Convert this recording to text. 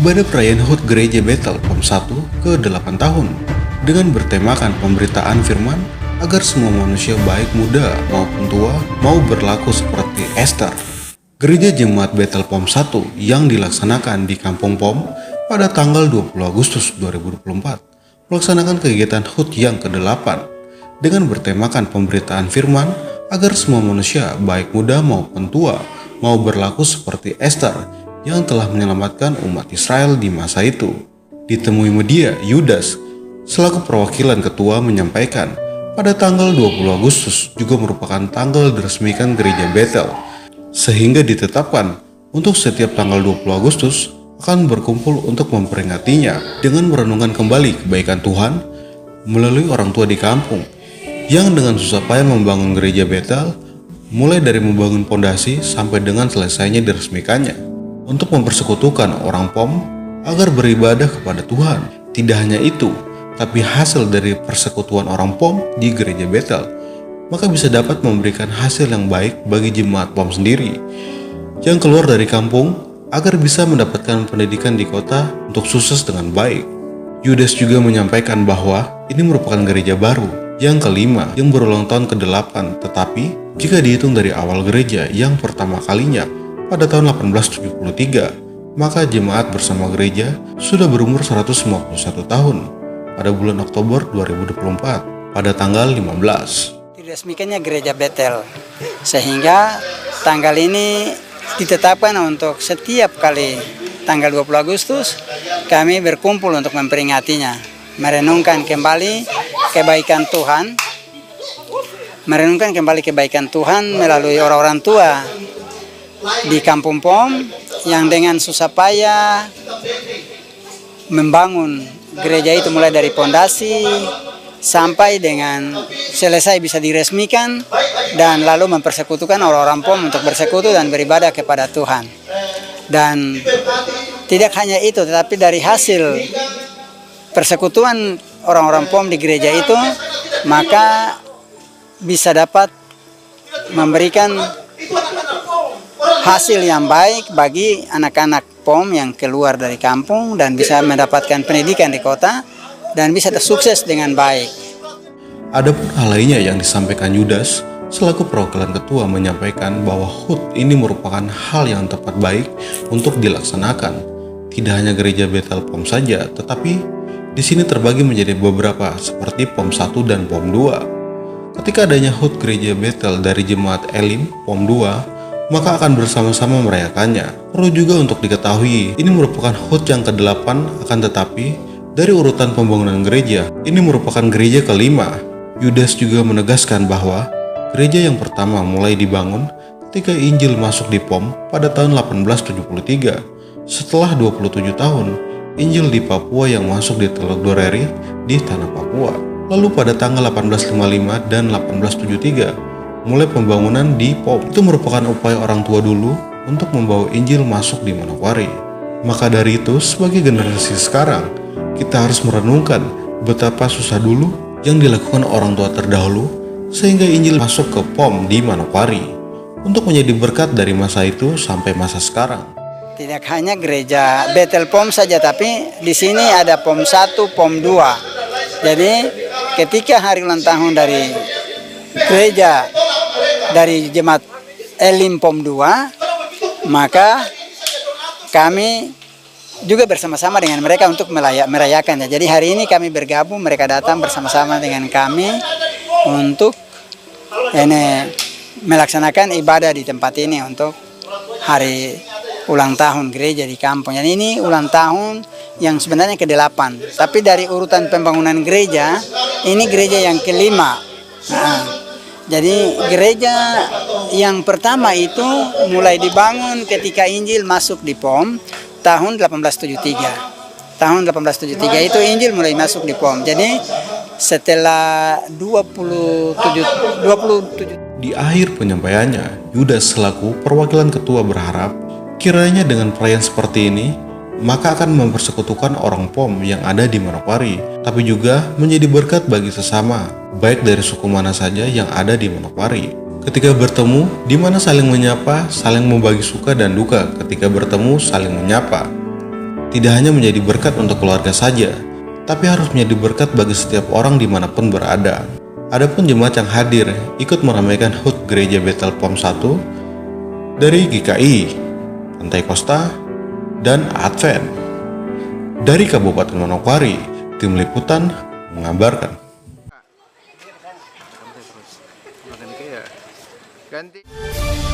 Ibadah perayaan HUT Gereja Bethel POM 1 ke-8 tahun dengan bertemakan pemberitaan firman agar semua manusia baik muda maupun tua mau berlaku seperti Esther. Gereja Jemaat Bethel POM 1 yang dilaksanakan di Kampung POM pada tanggal 20 Agustus 2024 melaksanakan kegiatan HUT yang ke-8 dengan bertemakan pemberitaan firman agar semua manusia baik muda maupun tua mau berlaku seperti Esther yang telah menyelamatkan umat Israel di masa itu. Ditemui media, Yudas selaku perwakilan ketua menyampaikan pada tanggal 20 Agustus juga merupakan tanggal diresmikan gereja Bethel, sehingga ditetapkan untuk setiap tanggal 20 Agustus akan berkumpul untuk memperingatinya dengan merenungkan kembali kebaikan Tuhan melalui orang tua di kampung yang dengan susah payah membangun gereja Bethel, mulai dari membangun pondasi sampai dengan selesainya diresmikannya, untuk mempersekutukan orang POM agar beribadah kepada Tuhan. Tidak hanya itu, tapi hasil dari persekutuan orang POM di gereja Bethel maka bisa dapat memberikan hasil yang baik bagi jemaat POM sendiri yang keluar dari kampung agar bisa mendapatkan pendidikan di kota untuk sukses dengan baik. Yudas juga menyampaikan bahwa ini merupakan gereja baru yang kelima yang berulang tahun ke-8, tetapi jika dihitung dari awal gereja yang pertama kalinya pada tahun 1873, maka jemaat bersama gereja sudah berumur 151 tahun pada bulan Oktober 2024 pada tanggal 15. Diresmikannya gereja Bethel, sehingga tanggal ini ditetapkan untuk setiap kali tanggal 20 Agustus kami berkumpul untuk memperingatinya, merenungkan kembali kebaikan Tuhan, melalui orang-orang tua di Kampung POM yang dengan susah payah membangun gereja itu mulai dari pondasi sampai dengan selesai bisa diresmikan dan lalu mempersekutukan orang-orang POM untuk bersekutu dan beribadah kepada Tuhan. Dan tidak hanya itu, tetapi dari hasil persekutuan orang-orang POM di gereja itu maka bisa dapat memberikan hasil yang baik bagi anak-anak POM yang keluar dari kampung dan bisa mendapatkan pendidikan di kota dan bisa sukses dengan baik. Adapun hal lainnya yang disampaikan Yudas selaku perwakilan ketua menyampaikan bahwa HUT ini merupakan hal yang tepat baik untuk dilaksanakan. Tidak hanya gereja Bethel POM saja, tetapi di sini terbagi menjadi beberapa seperti POM 1 dan POM 2. Ketika adanya HUT gereja Bethel dari jemaat Elim POM 2, maka akan bersama-sama merayakannya. Perlu juga untuk diketahui, ini merupakan HUT yang ke-8, akan tetapi dari urutan pembangunan gereja, ini merupakan gereja kelima. Yudas juga menegaskan bahwa gereja yang pertama mulai dibangun ketika Injil masuk di POM pada tahun 1873. Setelah 27 tahun, Injil di Papua yang masuk di Teluk Doreri di tanah Papua. Lalu pada tanggal 1855 dan 1873, mulai pembangunan di POM. Itu merupakan upaya orang tua dulu untuk membawa Injil masuk di Manokwari. Maka dari itu, sebagai generasi sekarang, kita harus merenungkan betapa susah dulu yang dilakukan orang tua terdahulu sehingga Injil masuk ke POM di Manokwari untuk menjadi berkat dari masa itu sampai masa sekarang. Tidak hanya gereja Bethel POM saja, tapi di sini ada POM 1, POM 2. Jadi ketika hari ulang tahun dari gereja dari jemaat Elim POM 2, maka kami juga bersama-sama dengan mereka untuk merayakannya. Jadi hari ini kami bergabung, mereka datang bersama-sama dengan kami untuk melaksanakan ibadah di tempat ini untuk hari ulang tahun gereja di kampung. Jadi ini ulang tahun yang sebenarnya ke-8, tapi dari urutan pembangunan gereja, ini gereja yang kelima. Jadi gereja yang pertama itu mulai dibangun ketika Injil masuk di POM tahun 1873. Tahun 1873 itu Injil mulai masuk di POM. Jadi setelah 27 di akhir penyampaiannya, Yudas selaku perwakilan ketua berharap kiranya dengan perayaan seperti ini maka akan mempersekutukan orang POM yang ada di Manokwari, tapi juga menjadi berkat bagi sesama, baik dari suku mana saja yang ada di Manokwari. Ketika bertemu, di mana saling menyapa, saling membagi suka dan duka. Ketika bertemu, saling menyapa. tidak hanya menjadi berkat untuk keluarga saja, tapi harus menjadi berkat bagi setiap orang dimanapun berada. Adapun jemaat yang hadir ikut meramaikan HUT Gereja Bethel POM 1 dari GKI, Pantai Kosta, dan Advent. Dari Kabupaten Manokwari, tim liputan mengabarkan. Ganti.